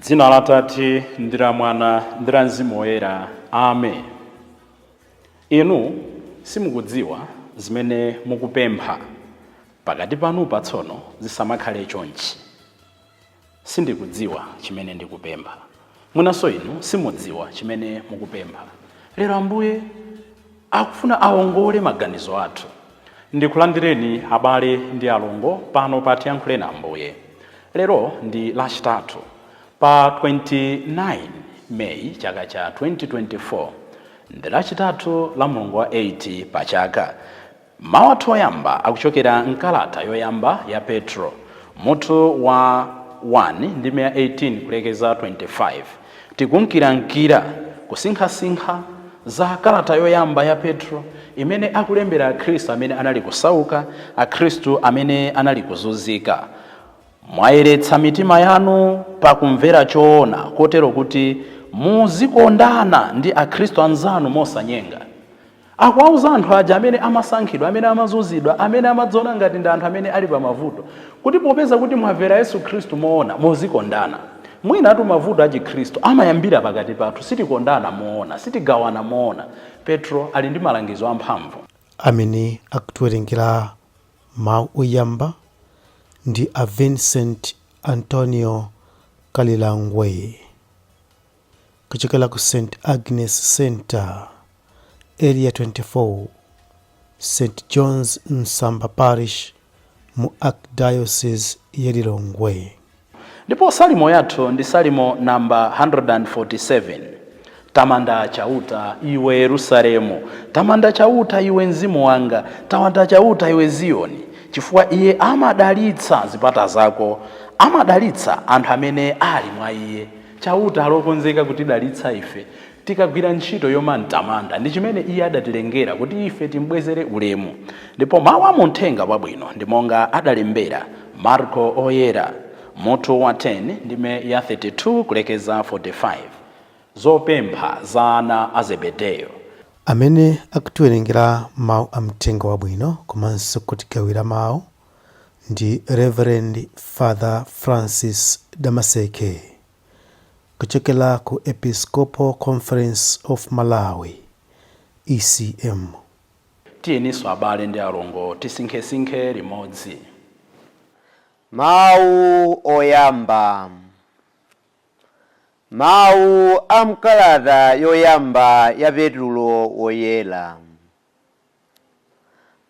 Dzina la Tate ndi la Mwana ndi la Mzimu Woyera. Amen. Inu simukudziwa zimene mukupempha pakati panu patsono zisamakhale chonchi. Sindikudziwa chimene ndikupempha. Mwinanso inu simudziwa chimene mukupempha. Lero Ambuye akufuna awongole maganizo athu. Ndikulandireni abale ndi alongo pano pa Tiyankhule na Ambuye. Lero ndi lachitatu pa 29 Mei chaka cha 2024. Ndi lachitatu la mulungu wa 8 pa chaka. Mawu athu oyamba akuchokera mkalata yoyamba ya Petro, mutu wa 1 ndi 18 kulekeza 25. Tikunkirankira kusinkhasinkha za kalata yoyamba ya Petro imene akulembera Akhristu amene anali kusauka, Akhristu amene anali kuzunzika. Mwayeretsa mitima yanu pakumvera choona kotero kuti muzikondana ndi Akhristu anzanu mosanyenga. Akuwauza anthu aja amene amasankhidwa, amene amazunzidwa, amene amadziona ngati ndi anthu amene ali pa mavuto, kuti popeza kuti mwamvera Yesu Khristu moona muzikondana. Mwina atu mavuto a Chikhristu amayambira pakati pathu, sitikondana moona, sitigawana moona. Petro ali ndi malangizo amphamvu amene akutiwerengera mawu oyamba ndi a Vincent Antonio Kalilangwe kuchokera ku St. Agnes Center, Area 24, St. John's Nsamba Parish, mu Archdiocese ya Lilongwe. Ndipo salimo yathu ndi salimo namba 147. Tamanda chauta iwe Yerusalemu, tamanda chauta iwe mzimu wanga, tamanda chauta iwe Ziyoni, chifukwa iye amadalitsa zipata zako, amadalitsa anthu amene ali mwa iye. Chauta alokonzeka kutidalitsa ife tikagwira ntchito yomtamanda, ndi chimene iye adatilengera kuti ife timbwezere ulemu. Ndipo mawu a Uthenga Wabwino ndi monga adalembera Marko oyera, mutu wa 10 ndime ya 32 kulekeza 45. Zopempha za ana a Zebedeyo. Amene akutiwerengera mawu a Uthenga Wabwino komanso kutigawira mawu ndi Reverend Father Francis Damaseke kuchokera ku Episcopal Conference of Malawi, ECM. Tiyeniso abale ndi alongo tisinkhesinkhe limodzi. Mawu oyamba. Mawu a mkalata yoyamba ya Petro woyera.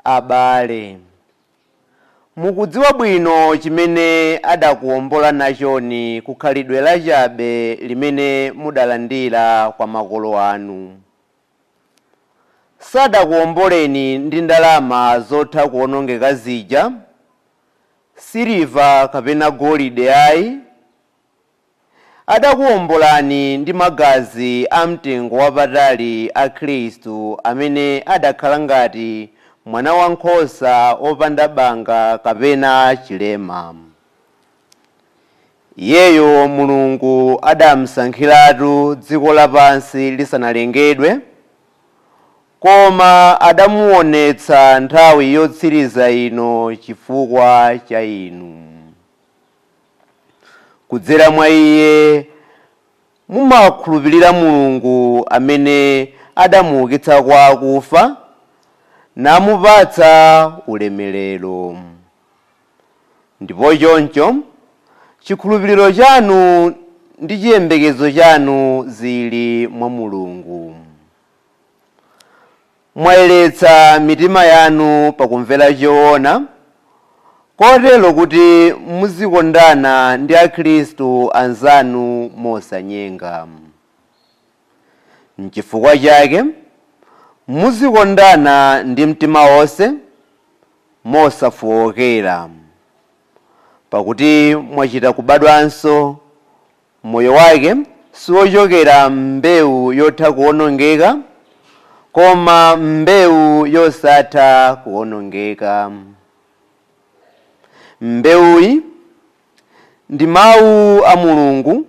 Abale, mukudziwa bwino chimene adakuwombola nachoni kukhalidwe lachabe limene mudalandira kwa makolo anu. Sadakuwomboleni ndi ndalama zotha kuwonongeka zija, siliva kapena golide ayi. Adakuwombolani ndi magazi a mtengo wapatali a Khristu amene adakhala ngati mwana wankhosa opanda banga kapena chilema. Iyeyo Mulungu adamusankhiratu dziko lapansi lisanalengedwe, koma adamuonetsa nthawi yotsiriza ino chifukwa cha inu. Kudzera mwa iye mumakhulupirira Mulungu amene adamuukitsa kwa akufa namupatsa ulemerero. Ndipo choncho chikhulupiriro chanu ndi chiyembekezo chanu zili mwa Mulungu. Mwayeretsa mitima yanu pakumvera choona, kotero kuti muzikondana ndi Akhristu anzanu mosanyenga. N'chifukwa chake muzikondana ndi mtima wonse mosafookera, pakuti mwachita kubadwanso, moyo wake siwochokera mbewu yotha kuwonongeka, koma mbewu yosatha kuwonongeka. Mbewuyi ndi mawu a Mulungu,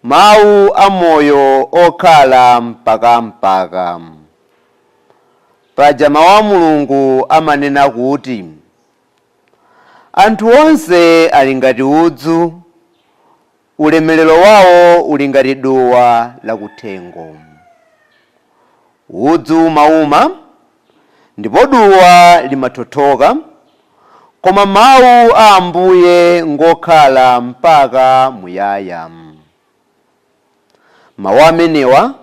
mawu a moyo okhala mpaka. Paja mawu a Mulungu amanena kuti anthu onse ali ngati udzu, ulemerero wawo uli ngati duwa lakuthengo. Udzu umauma ndipo duwa limathothoka, koma mawu a Ambuye ngokhala mpaka muyaya. Mawu amenewa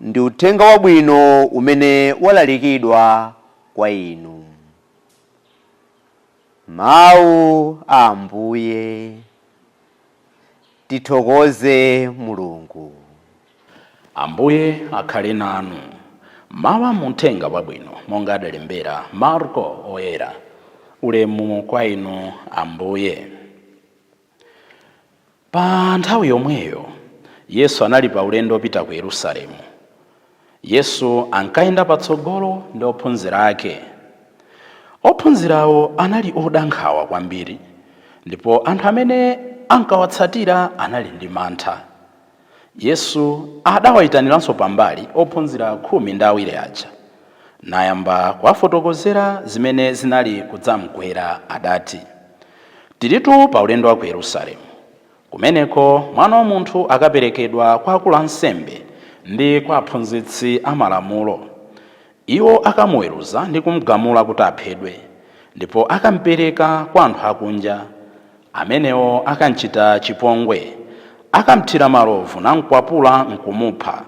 ndi uthenga wabwino umene walalikidwa kwa inu. Mawu a Ambuye. Tithokoze Mulungu. Ambuye akhale nanu. Mawu a uthenga wabwino monga adalembera Marko oyera. Ulemu kwa inu Ambuye. Pa nthawi yomweyo Yesu anali pa ulendo opita ku Yerusalemu. Yesu ankayenda patsogolo ndi ophunzira ake. Ophunzirawo anali odankhawa kwambiri, ndipo anthu amene ankawatsatira anali ndi mantha. Yesu adawayitaniranso pambali ophunzira 12 aja, nayamba kuwafotokozera zimene zinali kudzamgwera. Adati, tilitu pa ulendo wa ku Yerusalemu. Kumeneko Mwana wa Munthu akaperekedwa kwa akulu ansembe ndi kwa aphunzitsi amalamulo. Iwo akamuweruza ndi kumugamula kuti aphedwe, ndipo akampereka kwa anthu akunja. Amenewo akamchita chipongwe, akamthira malovu namkwapula nkumupha,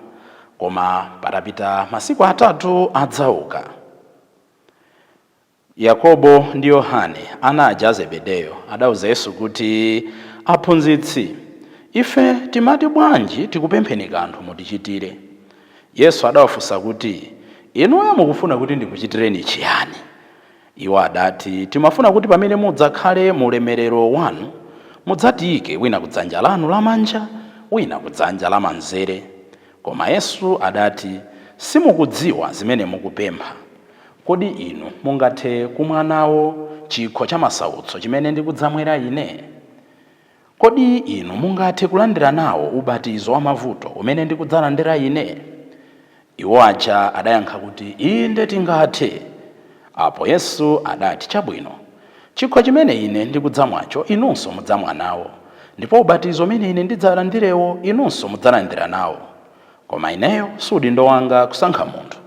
koma patapita masiku 3 adzauka. Yakobo ndi Yohane, ana aja a Zebedeyo, adawuza Yesu kuti, aphunzitsi, ife timati bwanji tikupempheni kanthu mutichitire. Yesu adawafunsa kuti, inuyo mukufuna kuti ndikuchitireni chiyani? Iwo adati, timafuna kuti pamene mudzakhale mu ulemerero wanu, mudzatiyike wina kudzanja lanu lamanja, wina kudzanja lamanzere. Koma Yesu adati, simukudziwa zimene mukupempha. Kodi inu mungathe kumwa nawo chikho cha masautso chimene ndikudzamwera ine? Kodi inu mungathe kulandira nawo ubatizo wa mavuto umene ndikudzalandira ine? Iwo aja adayankha kuti, inde tingathe. Apo Yesu adati, chabwino, chikho chimene ine ndikudzamwacho inunso mudzamwa nawo, ndipo ubatizo umene ine ndidzalandirewo inunso mudzalandira nawo. Koma ineyo sudindo wanga kusankha munthu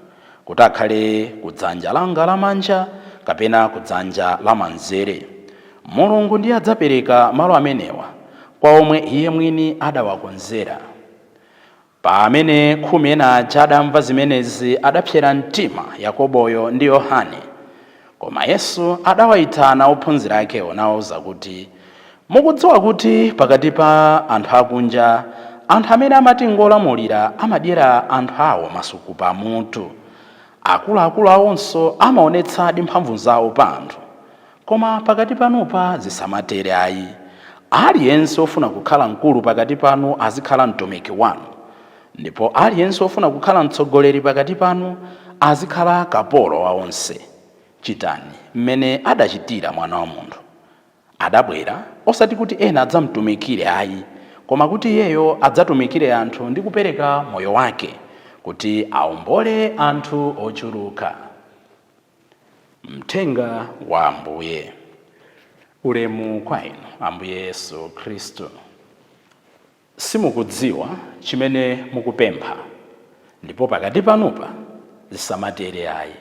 kuti akhale kudzanja langa lamanja kapena kudzanja lamanzere. Mulungu ndiye adzapereka malo amenewa kwa omwe iye mwini adawakonzera. Pamene 10 aja adamva zimenezi adapsera mtima Yakoboyo ndi Yohane. Koma Yesu adawayitana ophunzira akewo nawawuza kuti, mukudziwa kuti pakati pa anthu akunja, anthu amene amati ngolamulira amadyera anthu awo masuku pamutu. Akuluakulu awonso amaonetsadi mphamvu zawo pa anthu. Koma pakati panupa zisamatere ayi. Aliyense ofuna kukhala mkulu pakati panu azikhala mtumiki wanu, ndipo aliyense ofuna kukhala mtsogoleri pakati panu azikhala kapolo wa onse. Chitani mmene adachitira Mwana wa Munthu. Adabwera osati kuti ena adzamtumikire ayi, koma kuti iyeyo adzatumikire anthu ndi kupereka moyo wake kuti awombole anthu ochuluka. Mthenga wa Ambuye. Ulemu kwa inu Ambuye Yesu Khristu. Simukudziwa chimene mukupempha, ndipo pakati panupa zisamatere ayi.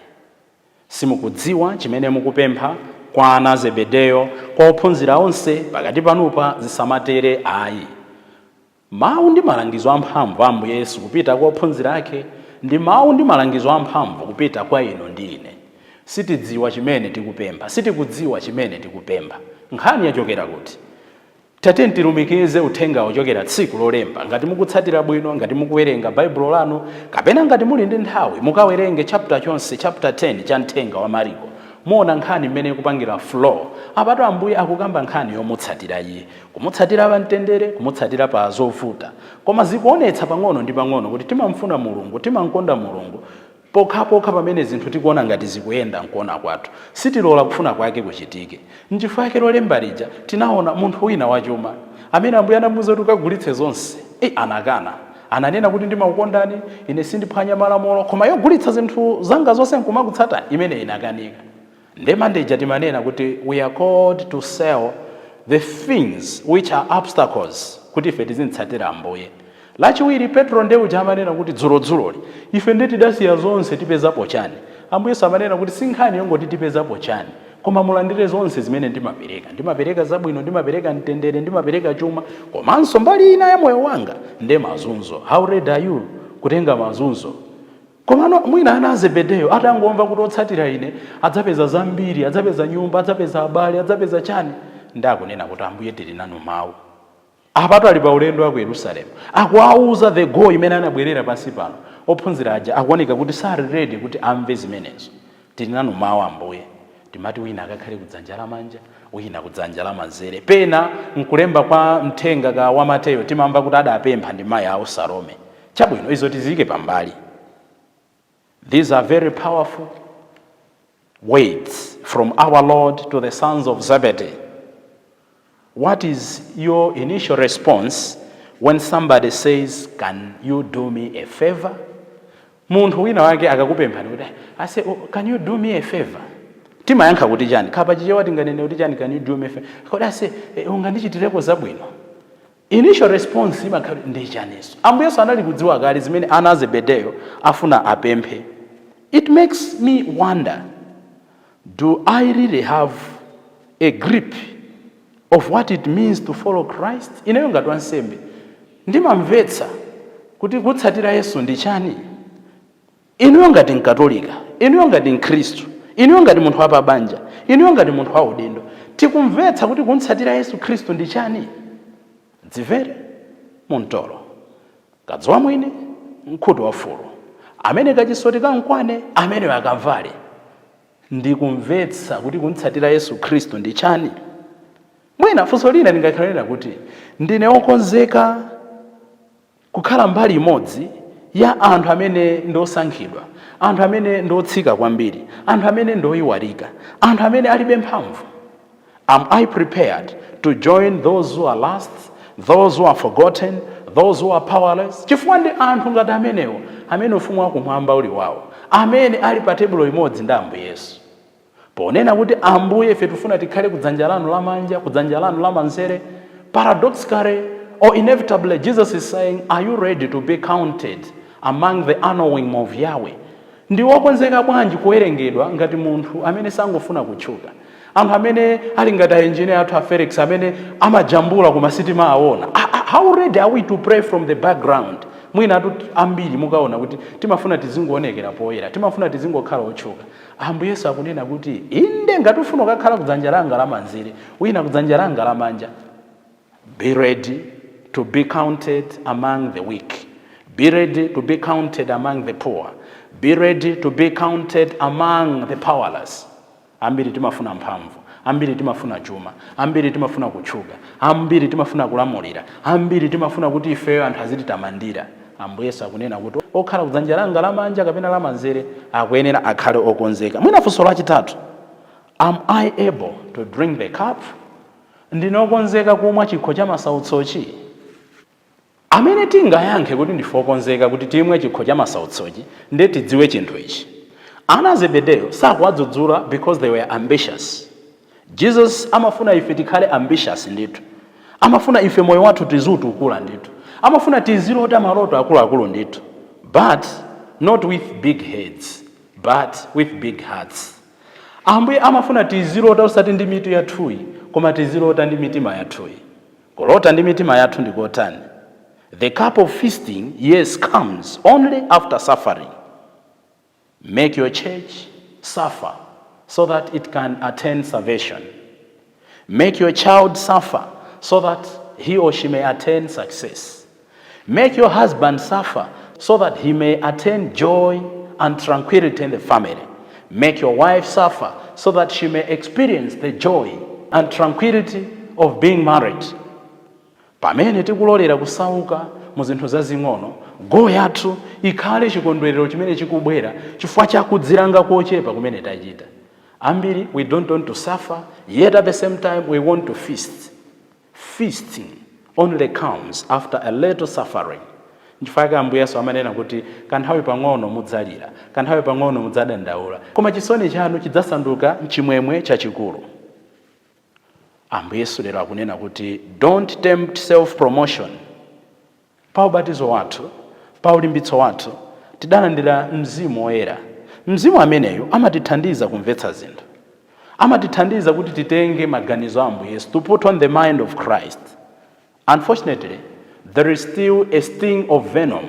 Simukudziwa chimene mukupempha kwa ana Zebedeyo, kwa ophunzira onse, pakati panupa zisamatere ayi. Mawu ndi malangizo amphamvu a Ambuye Yesu kupita kwa ophunzira ake ndi mawu ndi malangizo amphamvu kupita kwa inu ndi ine. Sitidziwa chimene tikupempha, sitikudziwa chimene tikupempha. Nkhani yachokera kuti tate tilumikize uthenga ochokera tsiku lolemba. Ngati mukutsatira bwino, ngati mukuwerenga Baibulo lanu, kapena ngati muli ndi nthawi mukawerenge chapter chonse, chapter 10 cha mthenga wa Mariko, muona nkhani mmene kupangira flow. Apatu Ambuye akukamba nkhani yomutsatira iye, kumutsatira pa mtendere, kumutsatira pa zovuta. Koma zikuonetsa pang'ono ndi pang'ono kuti timamfuna Mulungu, timankonda Mulungu, pokhapokha pamene zinthu tikuona ngati zikuyenda nkuona kwathu sitilola kufuna kwake kuchitike. Nchifukwa chake lolemba lija tinaona munthu wina wachuma amene Ambuye anamuwuza kuti ukagulitse zonse, anakana. Ananena kuti ndimakukondani, ine sindiphwanya malamulo, koma yogulitsa zinthu zanga zonse nkumakutsata, imene inakanika. Ndemandeja timanena kuti we are called to sell the things which are obstacles kuti ife tizintsatira Ambuye. Lachiwiri Petro ndeuja amanena kuti dzulodzuloli ife tidasiya zonse tipezapo chani. Ambuye amanena kuti sinkhani yongoti tipezapo chani, koma mulandire zonse zimene ndimapereka zabwino, ndimapereka mtendere, ndimapereka chuma, komanso mbali ina ya moyo wanga nde mazunzo. How ready are you kutenga mazunzo? Komano mwina ana Zebedeyo atangomva kuti otsatira ine adzapeza zambiri, adzapeza nyumba, adzapeza abale, adzapeza chani, ndakunena kuti Ambuye tili nanu mawu. Apatu ali pa ulendo wa ku Yerusalemu akuwauza the goal imene anabwerera pansi pano. Ophunzira aja akuoneka kuti sali ready kuti amve zimenezo. Tili nanu mawu Ambuye. Timati wina akakhale kudzanja lamanja, wina kudzanja lamanzere. Pena nkulemba kwa mthenga ka wa Mateyo timamva kuti adapempha ndi mayi awo Salome. Chabwino izo tizike pambali. These are very powerful words from our Lord to the sons of Zebedee. What is your initial response when somebody says, "Can you do me a favor?" Munthu wina wake akakupempha kuti, I say, "Oh, can you do me a favor?" Timayankha kuti chani? Khapa chichewa tinganene kuti chani, "Can you do me a favor?" Kodi ase ungandichitireko zabwino. Initial response imakhala ndi chaniso. Ambuye anali kudziwa kale zimene ana Zebedeyo afuna apemphe. It makes me wonder, do I really have a grip of what it means to follow Christ? Ineyo ngati wansembe ndimamvetsa kuti kutsatira Yesu ndi chani. Ineyo ngati mkatolika, ineyo ngati mkhristu, ineyo ngati munthu wa pabanja, ineyo ngati munthu wa udindo, tikumvetsa kuti kutsatira Yesu Khristu ndi chani. Dzimvere muntolo kadzi wa mwini, mkhutu wa fulu, amene kachisoti kankwane, amene akamvale. Ndikumvetsa kuti kutsatira Yesu Khristu ndi chani. Mwina funso lina lingakhalira kuti ndine okonzeka kukhala mbali imodzi ya anthu amene ndosankhidwa, anthu amene ndotsika kwambiri, anthu amene ndoyiwalika, anthu amene alibe mphamvu. Am I prepared to join those who are lost, those who are forgotten, those who are powerless? Chifukwa ndi anthu ngati amenewo amene ufumu wakumwamba uli wawo, amene ali pa tebulo imodzi ndi Ambuye Yesu. Ponena kuti Ambuye ife tifuna tikhale kudzanja lanu lamanja, kudzanja lanu lamanzere, paradoxically or inevitably Jesus is saying, are you ready to be counted among the unknowing of Yahweh? Ndi wokonzeka bwanji kuwerengedwa ngati munthu amene sangofuna kutchuka, anthu amene ali ngati engineer athu a Felix amene amajambula ku masitima aona. How ready are we to pray from the background? Mwina atu ambiri mukaona kuti timafuna tizingoonekera poyera, timafuna tizingokhala otchuka. Ambuye Yesu akunena kuti inde ngati ufuna kukhala kudzanja langa lamanzere, wina kudzanja langa lamanja. Be ready to be counted among the weak. Be ready to be counted among the poor. Be ready to be counted among the powerless. Ambiri timafuna mphamvu, ambiri timafuna chuma, ambiri timafuna kutchuka, ambiri timafuna kulamulira, ambiri timafuna kuti ifeyo anthu azititamandira. Ambuye Yesu akunena kuti okhala kudzanja langa lamanja kapena lamanzere akuyenera akhale okonzeka. Mwina funso lachitatu, am I able to drink the cup? Ndinokonzeka kumwa chikho cha masautsochi? Amene tingayankhe kuti ndifokonzeka kuti timwe chikho cha masautsochi ndiye tidziwe chinthu ichi. Ana Zebedeyo sakuwadzudzula because they were ambitious. Jesus amafuna ife tikhale ambitious ndithu. Amafuna ife moyo wathu tiziutukula ndithu. Amafuna tizilota maloto akuluakulu ndithu. But not with big heads, but with big hearts. Ambuye amafuna tizilota usati ndi mitu yathuyi, koma tizilota ndi mitima yathuyi. Kulota ndi mitima yathu ndikotani. The cup of feasting, yes, comes only after suffering. Make your church suffer so that it can attain salvation. Make your child suffer so that he or she may attain success. Make your husband suffer so that he may attain joy and tranquility in the family. Make your wife suffer so that she may experience the joy and tranquility of being married. Pamene tikulolera kusauka mu zinthu zazing'ono, goal yathu ikhale chikondwerero chimene chikubwera chifukwa chakudzilanga kochepa kumene tachita. Ambiri, we don't want to suffer, yet at the same time we want to feast. Feasting only comes after a little suffering. Nchifukwa Ambuye Yesu amanena kuti kanthawi pang'ono mudzalira, kanthawi pang'ono mudzadandaula, koma chisoni chanu chidzasanduka chimwemwe chachikulu. Ambuye Yesu lero akunena kuti don't tempt self promotion. Pa ubatizo wathu, pa ulimbitso wathu, tidalandira Mzimu Woyera. Mzimu ameneyo amatithandiza kumvetsa zinthu, amatithandiza kuti titenge maganizo a Ambuye Yesu, to put on the mind of Christ. Unfortunately, there is still a sting of venom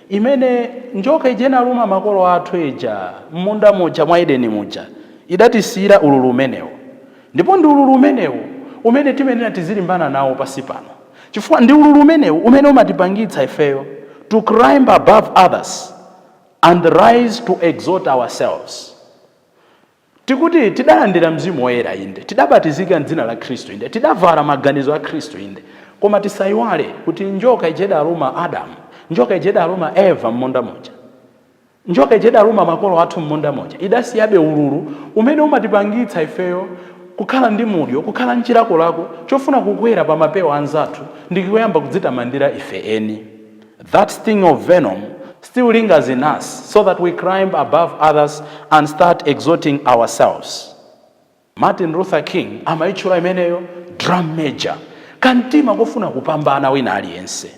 imene njoka ijena aluma makolo athu ija munda muja mwa Edeni muja idatisira ululu umenewo. Ndipo ndi ululu umenewo umene timenera tizilimbana nawo pasi pano, chifukwa ndi ululu umenewo umene umatipangitsa ifeyo to climb above others and rise to exalt ourselves. Tikuti tidalandira Mzimu Woyera inde, tidabatizika m'dzina la Khristu inde, tidavala maganizo a Khristu inde, koma tisayiwale kuti njoka ijeda aluma Adamu, njoka ijeda aluma Eva mmonda moja, njoka ijeda aluma makolo athu mmonda moja, idasiyabe ululu umene umatipangitsa ifeyo kukhala ndi mudyo, kukhala nchilakolako chofuna kukwera pa mapewa anzathu ndi kuyamba kudzitamandira ife eni. That sting of venom still lingers in us so that we climb above others and start exalting ourselves. Martin Luther King amaitchula imeneyo drum major, kantima kofuna kupambana wina aliyense.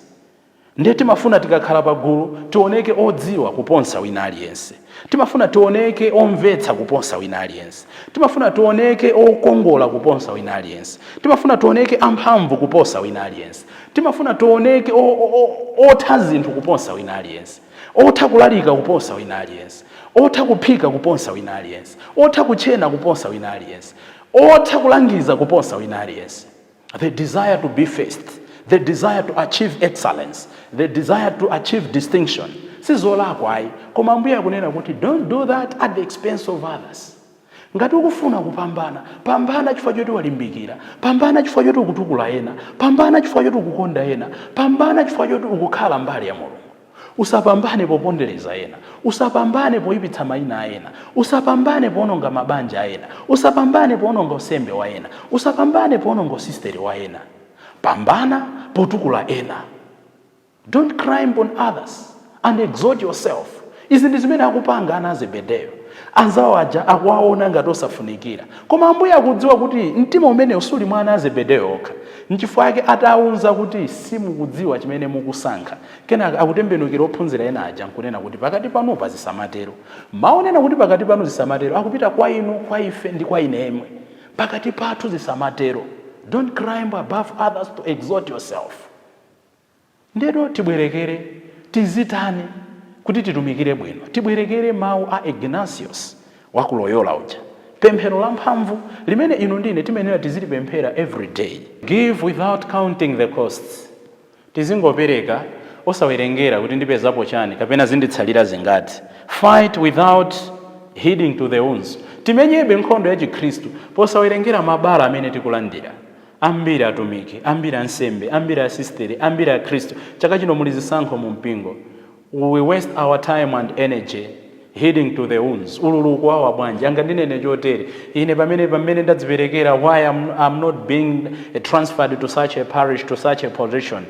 Ndiye timafuna tikakhala pagulu tioneke odziwa kuponsa wina aliyense, timafuna tioneke omvetsa kuponsa wina aliyense, timafuna tioneke okongola kuponsa wina aliyense, timafuna tioneke amphamvu kuposa wina aliyense, timafuna tioneke otha zinthu kuponsa wina aliyense, otha kulalika kuponsa wina aliyense, otha kuphika kuponsa wina aliyense, otha kuchena kuponsa wina aliyense, otha kulangiza kuponsa wina aliyense. The desire to be first, the desire to achieve excellence, the desire to achieve distinction. Sizolakwa ayi, koma Ambuye akunena kuti don't do that at the expense of others. Ngati ukufuna kupambana, pambana chifukwa choti walimbikira, pambana chifukwa choti ukutukula ena, pambana chifukwa choti ukukonda ena, pambana chifukwa choti ukukhala mbali ya Mulungu. Usapambane popondereza ena, usapambane poyipitsa mayina a ena, usapambane poononga mabanja a ena, usapambane poononga usembe wa ena, usapambane poononga usisteri wa ena. Pambana potukula ena. Don't climb on others and exalt yourself. Izi ndi zimene akupanga ana Zebedeyo. Anzawo aja akuwaona ngati osafunikira, koma Ambuye akudziwa kuti mtima umene usuli mwa ana Zebedeyo okha. N'chifukwa chake atawuza kuti simukudziwa chimene mukusankha, kenaka akutembenukira ophunzira ena aja nkunena kuti pakati panu zisamatero. Maonena kuti pakati panu zisamatero akupita kwa inu, kwa ife ndi kwa ine yemwe. Pakati pathu zisamatero. Don't climb above others to exalt yourself. Ndero tibwerekere, tizitani kuti titumikire bwino. Tibwerekere mawu a Ignatius wa ku Loyola uja. Pemphero la mphamvu limene inu ndine timenera tizilipemphera every day. Give without counting the costs. Tizingopereka osawerengera kuti ndipezapo chani kapena zinditsalira zingati. Fight without heeding to the wounds. Timenyebe nkhondo ya Chikristu posawerengera mabala amene tikulandira. Ambiri atumiki, ambiri ansembe, ambiri asisteri, ambiri a Kristu. Chaka chino muli zisankho mu mpingo. We waste our time and energy heading to the wounds. Ululu kwawa bwanji anga ndinene chotere ine pamene ndadziperekera, why I'm not being transferred to such a parish, to such a position.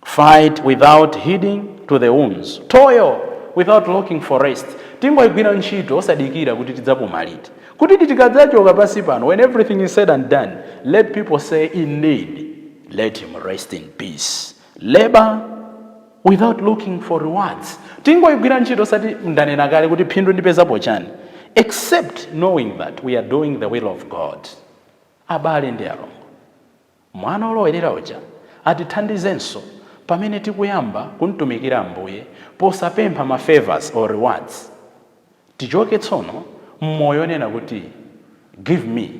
Fight without heeding to the wounds. Toil without looking for rest. Tingoigwira ntchito osadikira kuti tidzapumalite, kuti tikadzachoka pasi pano, when everything is said and done, let people say indeed, let him rest in peace. Labor without looking for rewards. Tingoigwira ntchito osati ndanena kale kuti phindu ndipezapo chani, except knowing that we are doing the will of God. Abale ndi alongo, mwana olowelera uja atithandizenso pamene tikuyamba kuntumikira Ambuye posapempha ma favors or rewards. Tichoke tsono mmoyo nena kuti give me,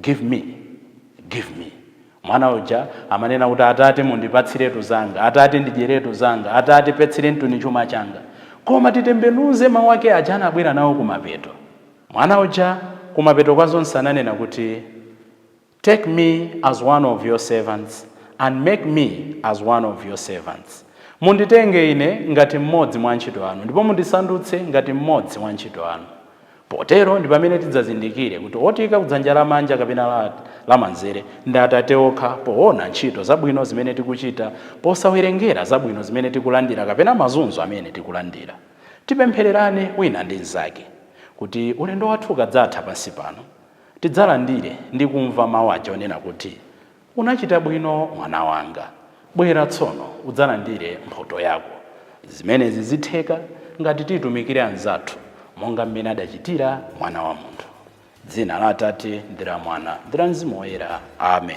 give me, give me. Mwana uja amanena kuti Atate mundipatsiretu zanga, Atate ndidyeretu zanga, Atate petsiretu ni chuma changa. Koma titembenuze mawu ake aja anabwera nawo kumapeto. Mwana uja kumapeto kwa zonse ananena kuti take me as one of your servants and make me as one of your servants. munditenge ine ngati mmodzi mwa antchito anu ndipo mundisandutse ngati mmodzi mwa antchito anu. Potero ndi pamene tidzazindikire kuti otika kudzanja lamanja kapena lamanzere ndi Atate okha poona ntchito zabwino zimene tikuchita, posawerengera zabwino zimene tikulandira kapena mazunzo amene tikulandira. Tipemphererane wina ndi mnzake kuti ulendo wathu ukadzatha pansi pano tidzalandire ndi kumva mawu aja onena kuti unachita bwino mwana wanga, bwera tsono udzalandire mphotho yako. Zimenezi zitheka ngati titumikire anzathu monga mmene adachitira Mwana wa Munthu. Dzina la Atate ndi la Mwana ndi la Mzimu Woyera. Amen.